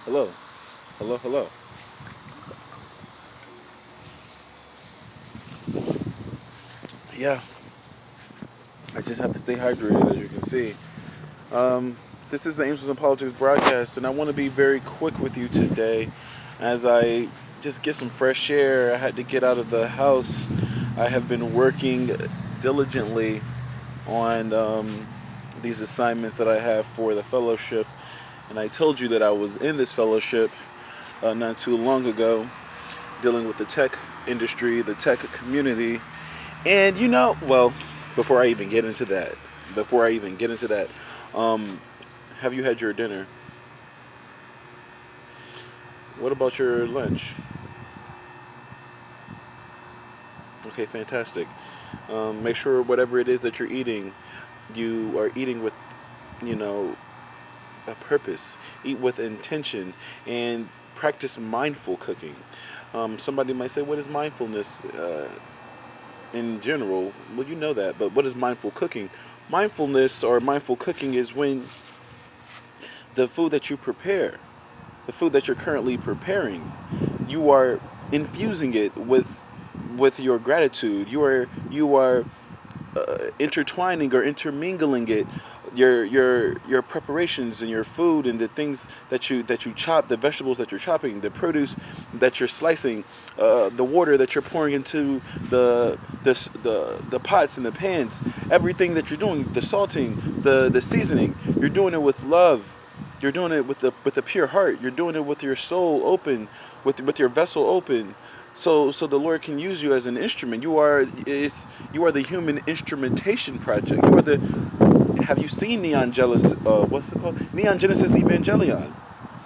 Hello. Hello, hello. Yeah, I just have to stay hydrated, as you can see. Um, this is the Angels and Politics broadcast, and I want to be very quick with you today as I just get some fresh air. I had to get out of the house. I have been working diligently on these assignments that I have for the fellowship, and I told you that I was in this fellowship not too long ago, dealing with the tech industry, the tech community. And well, before I even get into that, before I even get into that, um, have you had your dinner? What about your lunch? Okay, fantastic. Make sure whatever it is that you're eating, you are eating with, you know, a purpose. Eat with intention and practice mindful cooking. Somebody might say, "What is mindfulness in general?" Well, you know that, but what is mindful cooking? Mindfulness or mindful cooking is when the food that you prepare, the food that you're currently preparing, you are infusing it with your gratitude. You are intertwining or intermingling it, your preparations and your food and the things that you chop, the vegetables that you're chopping, the produce that you're slicing, the water that you're pouring into the pots and the pans, everything that you're doing, the salting, the seasoning, you're doing it with love. You're doing it with a pure heart. You're doing it with your soul open, with your vessel open, so the Lord can use you as an instrument. You are the human instrumentation project. You are the. Have you seen Neon Genesis? What's it called? Neon Genesis Evangelion.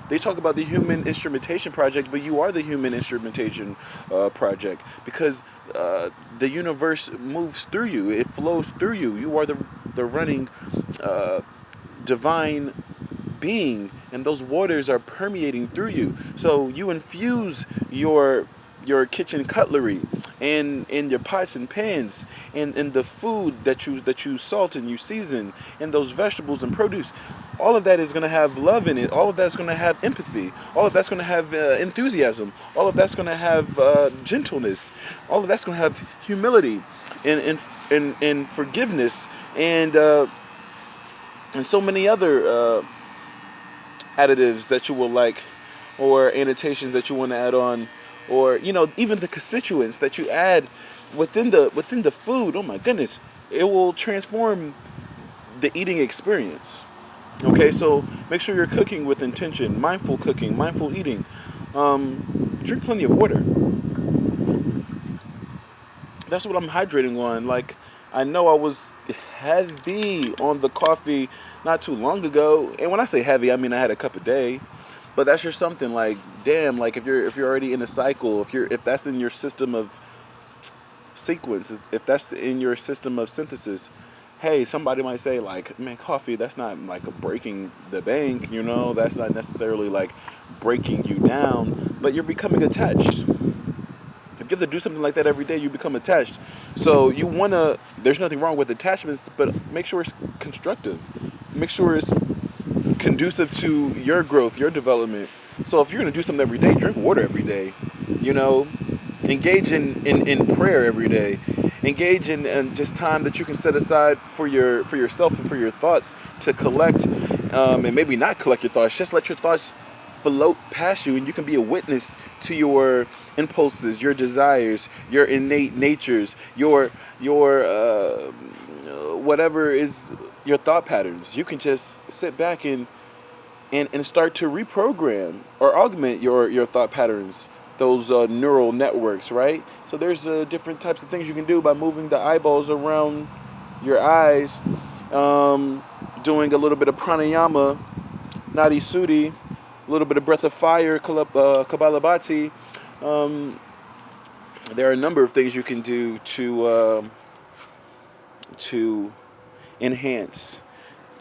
They talk about the human instrumentation project, but you are the human instrumentation project because the universe moves through you. It flows through you. You are the running uh, divine being, and those waters are permeating through you. So you infuse your kitchen cutlery and in your pots and pans and the food that you salt and you season and those vegetables and produce. All of that is going to have love in it. All of that's going to have empathy. All of that's going to have enthusiasm. All of that's going to have gentleness. All of that's going to have humility and forgiveness and so many other additives that you will like, or annotations that you want to add on, or even the constituents that you add within the food. Oh my goodness, it will transform the eating experience. Okay, so make sure you're cooking with intention, mindful cooking, mindful eating. Drink plenty of water. That's what I'm hydrating on. Like, I know I was heavy on the coffee not too long ago, and when I say heavy, I mean I had a cup a day. But that's just something like, damn, like if you're already in a cycle, if that's in your system of sequence, if that's in your system of synthesis, hey, somebody might say like, man, coffee, that's not like a breaking the bank, that's not necessarily like breaking you down, but you're becoming attached. If you have to do something like that every day, you become attached. So you wanna. There's nothing wrong with attachments, but make sure it's constructive. Make sure it's conducive to your growth, your development. So if you're gonna do something every day, drink water every day. You know, engage in prayer every day. Engage in just time that you can set aside for yourself and for your thoughts to collect, and maybe not collect your thoughts. Just let your thoughts float past you, and you can be a witness to your impulses, your desires, your innate natures, your whatever is your thought patterns. You can just sit back and start to reprogram or augment your thought patterns, those neural networks, right? So there's different types of things you can do by moving the eyeballs around your eyes, doing a little bit of pranayama, nadi sudi, a little bit of breath of fire, Kabbalabhati. There are a number of things you can do to enhance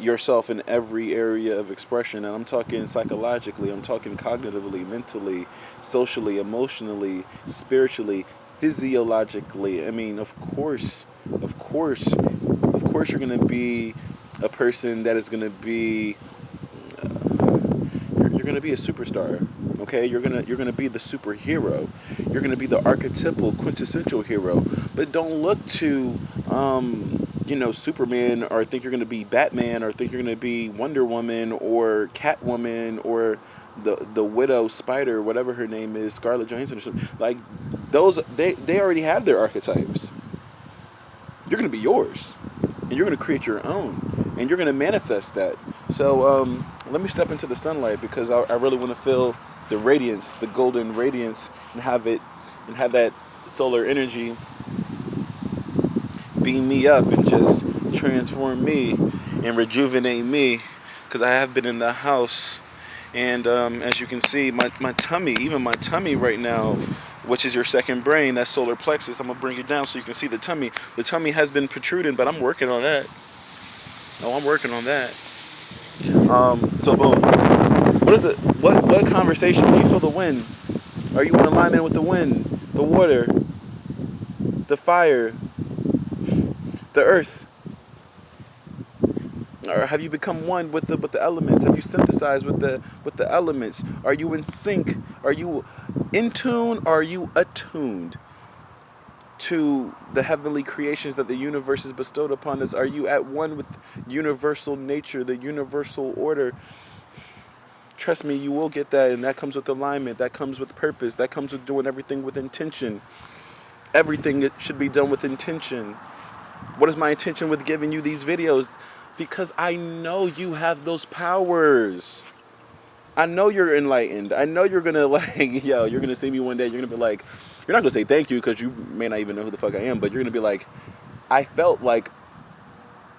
yourself in every area of expression. And I'm talking psychologically, I'm talking cognitively, mentally, socially, emotionally, spiritually, physiologically. I mean, of course you're going to be a person that is going to be gonna be a superstar. Okay, you're gonna be the superhero. You're gonna be the archetypal, quintessential hero. But don't look to Superman, or think you're gonna be Batman, or think you're gonna be Wonder Woman or Catwoman or the Widow Spider, whatever her name is, Scarlett Johansson or something. Like those, they already have their archetypes. You're gonna be yours, and you're gonna create your own, and you're gonna manifest that. So let me step into the sunlight, because I really want to feel the radiance, the golden radiance, and have that solar energy beam me up and just transform me and rejuvenate me, because I have been in the house. And as you can see, my tummy, even my tummy right now, which is your second brain, that solar plexus, I'm going to bring it down so you can see the tummy. The tummy has been protruding, but I'm working on that. Oh, I'm working on that. So boom. What conversation? Do you feel the wind? Are you in alignment with the wind, the water, the fire, the earth? Or have you become one with the elements? Have you synthesized with the elements? Are you in sync? Are you in tune? Are you attuned to the heavenly creations that the universe has bestowed upon us? Are you at one with universal nature, the universal order? Trust me, you will get that, and that comes with alignment. That comes with purpose. That comes with doing everything with intention. Everything should be done with intention. What is my intention with giving you these videos? Because I know you have those powers. I know you're enlightened. I know you're gonna you're gonna see me one day. You're gonna be like, you're not gonna say thank you, because you may not even know who the fuck I am, but you're gonna be like, I felt like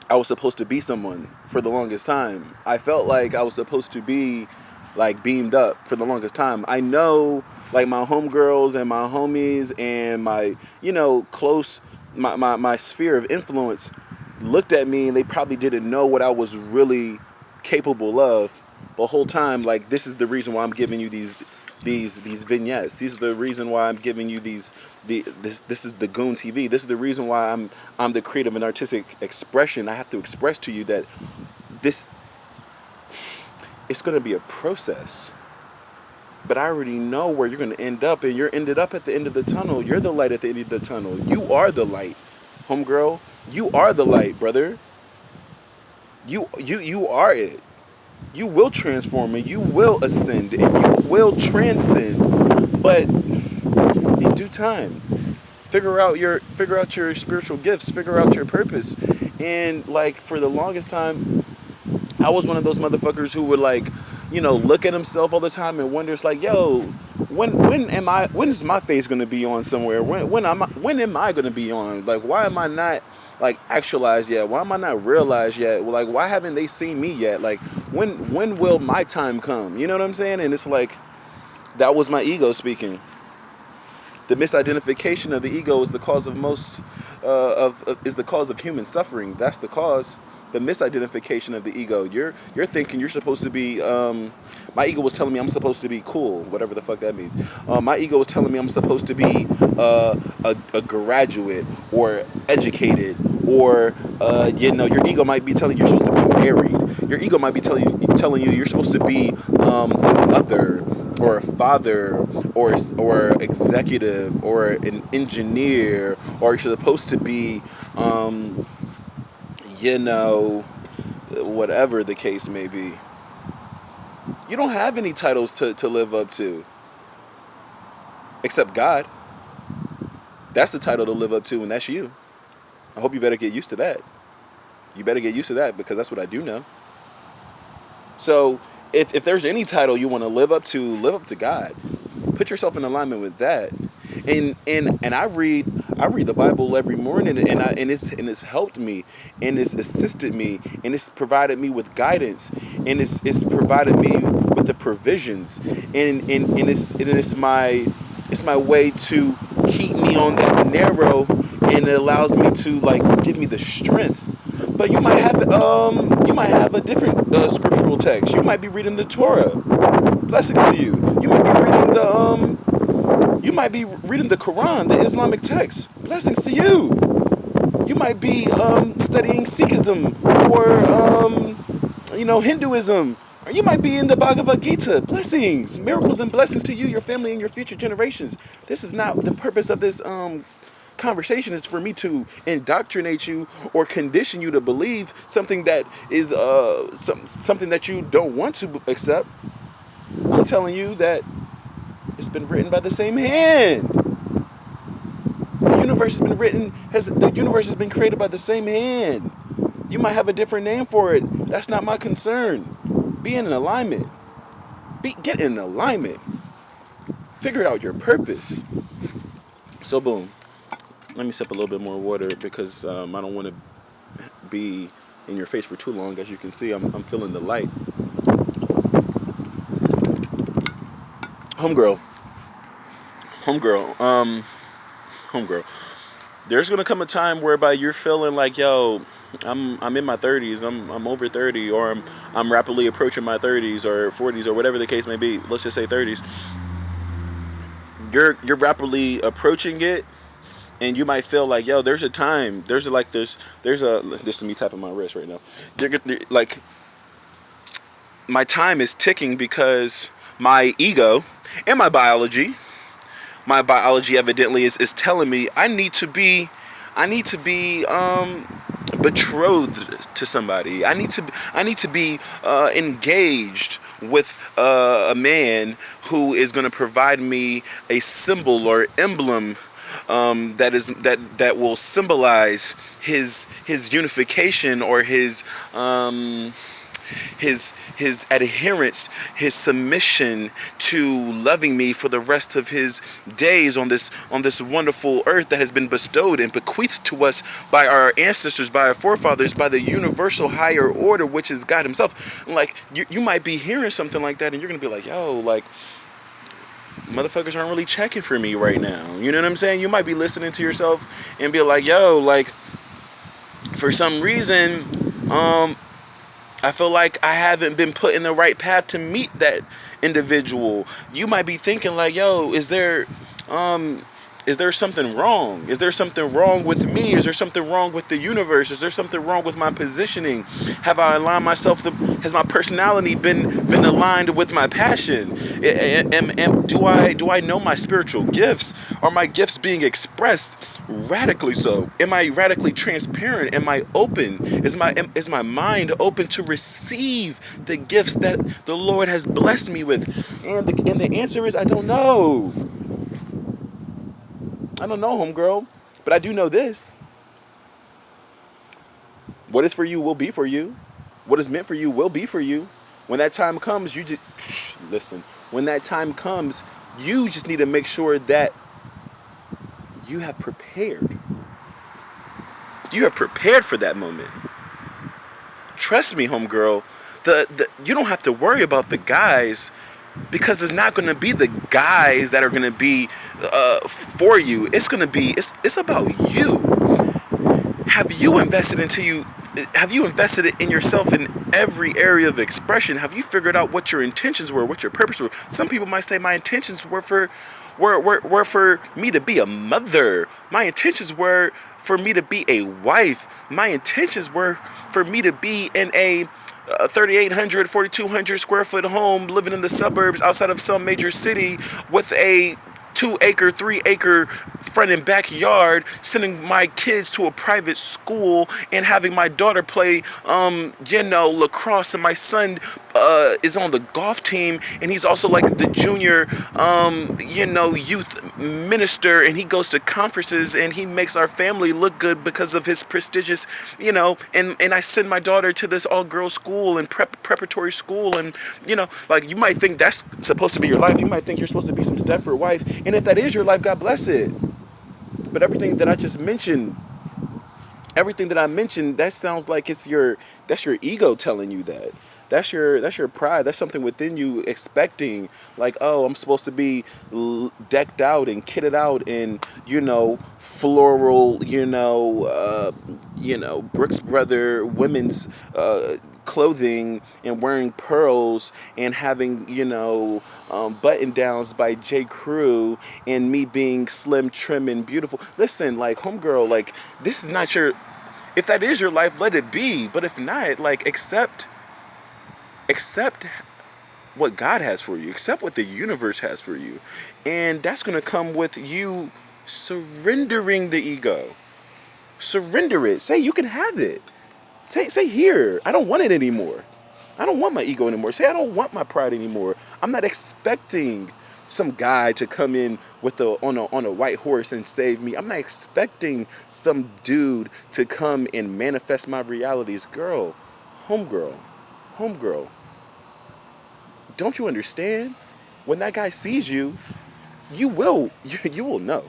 I was supposed to be someone for the longest time. I felt like I was supposed to be like beamed up for the longest time. I know, like, my homegirls and my homies and my, close, my sphere of influence looked at me, and they probably didn't know what I was really capable of the whole time. Like, this is the reason why I'm giving you these vignettes. These are the reason why I'm giving you this is the GOONTV. This is the reason why I'm the creative and artistic expression. I have to express to you that it's going to be a process. But I already know where you're going to end up, and you're ended up at the end of the tunnel. You're the light at the end of the tunnel. You are the light, homegirl. You are the light, brother. You are it. You will transform, and you will ascend, and you will transcend. But in due time, figure out your spiritual gifts, figure out your purpose. And like, for the longest time, I was one of those motherfuckers who would look at himself all the time and wonder, it's like, yo, when is my face gonna be on somewhere? When am I gonna be on? Like, why am I not actualized yet? Why am I not realized yet? Like, why haven't they seen me yet? Like, when will my time come? You know what I'm saying? And it's like, that was my ego speaking. The misidentification of the ego is the cause of most is the cause of human suffering. That's the cause. The misidentification of the ego. You're thinking you're supposed to be. My ego was telling me I'm supposed to be cool, whatever the fuck that means. My ego was telling me I'm supposed to be a graduate or educated, or your ego might be telling you you're supposed to be married. Your ego might be telling you you're supposed to be a mother, or a father, or executive, or an engineer, or you're supposed to be whatever the case may be. You don't have any titles to live up to, except God. That's the title to live up to, and that's you. I hope you better get used to that. You better get used to that, because that's what I do know. So if there's any title you want to live up to God. Put yourself in alignment with that. And I read the Bible every morning, and it's helped me, and it's assisted me, and it's provided me with guidance, and it's provided me with the provisions, and it's my way to keep me on that narrow, and it allows me to give me the strength. But you might have a different scriptural text. You might be reading the Torah. Blessings to you. You might be reading the Quran, the Islamic text. Blessings to you. You might be studying Sikhism, or Hinduism, Or you might be in the Bhagavad Gita. Blessings, miracles, and blessings to you, your family, and your future generations. This is not the purpose of this conversation. Is for me to indoctrinate you or condition you to believe something that is something that you don't want to accept. I'm telling you that it's been written by the same hand. The universe has been created by the same hand. You might have a different name for it. That's not my concern. Be in alignment. Get in alignment. Figure out your purpose. So boom. Let me sip a little bit more water because I don't want to be in your face for too long. As you can see, I'm feeling the light. Homegirl. Homegirl. There's gonna come a time whereby you're feeling like, yo, I'm in my 30s, I'm over 30, or I'm rapidly approaching my 30s or 40s or whatever the case may be. Let's just say 30s. You're rapidly approaching it, and you might feel like, yo, there's a time, there's a this is me tapping my wrist right now. Like, my time is ticking because my ego and my biology evidently is telling me I need to be betrothed to somebody. I need to be engaged with a man who is going to provide me a symbol or emblem that will symbolize his unification, or his adherence, his submission to loving me for the rest of his days on this wonderful earth that has been bestowed and bequeathed to us by our ancestors, by our forefathers, by the universal higher order, which is God himself. Like, you might be hearing something like that, and you're gonna be like, yo, like, motherfuckers aren't really checking for me right now. You know what I'm saying? You might be listening to yourself and be like, yo, like, for some reason, I feel like I haven't been put in the right path to meet that individual. You might be thinking like, yo, is there something wrong? Is there something wrong with me? Is there something wrong with the universe? Is there something wrong with my positioning? Have I aligned myself? Has my personality been aligned with my passion? Do I know my spiritual gifts? Are my gifts being expressed radically so? Am I radically transparent? Am I open? Is my mind open to receive the gifts that the Lord has blessed me with? And the answer is, I don't know. I don't know, homegirl, but I do know this. What is for you will be for you. What is meant for you will be for you. When that time comes, you just listen. When that time comes, you just need to make sure that you have prepared. You have prepared for that moment. Trust me, homegirl. You don't have to worry about the guys, because it's not going to be the guys that are going to be for you. It's going to be, it's about you. Have you invested it in yourself in every area of expression? Have you figured out what your intentions were, what your purpose were? Some people might say my intentions were for me to be a mother. My intentions were for me to be a wife. My intentions were for me to be in a 3,800, 4,200 square foot home, living in the suburbs outside of some major city, with a 2-acre, 3-acre front and backyard, sending my kids to a private school, and having my daughter play, lacrosse, and my son is on the golf team, and he's also like the junior, youth minister, and he goes to conferences, and he makes our family look good because of his prestigious, and I send my daughter to this all-girls school and preparatory school, and, like, you might think that's supposed to be your life. You might think you're supposed to be some Stepford wife, and if that is your life, God bless it. But everything that I mentioned, that sounds like that's your ego telling you that. That's your pride. That's something within you expecting, like, oh, I'm supposed to be decked out and kitted out in, floral, Brooks Brother women's clothing, and wearing pearls, and having, button downs by J. Crew, and me being slim, trim, and beautiful. Listen, like, homegirl, like, this is not your. If that is your life, let it be. But if not, like, accept Accept what God has for you. Accept what the universe has for you. And that's going to come with you surrendering the ego. Surrender it. Say you can have it. Say here, I don't want it anymore. I don't want my ego anymore. Say I don't want my pride anymore. I'm not expecting some guy to come in with on a white horse and save me. I'm not expecting some dude to come and manifest my realities. Girl, homegirl, homegirl. Don't you understand? When that guy sees you, you will you will know.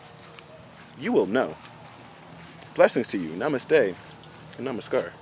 You will know. Blessings to you. Namaste and namaskar.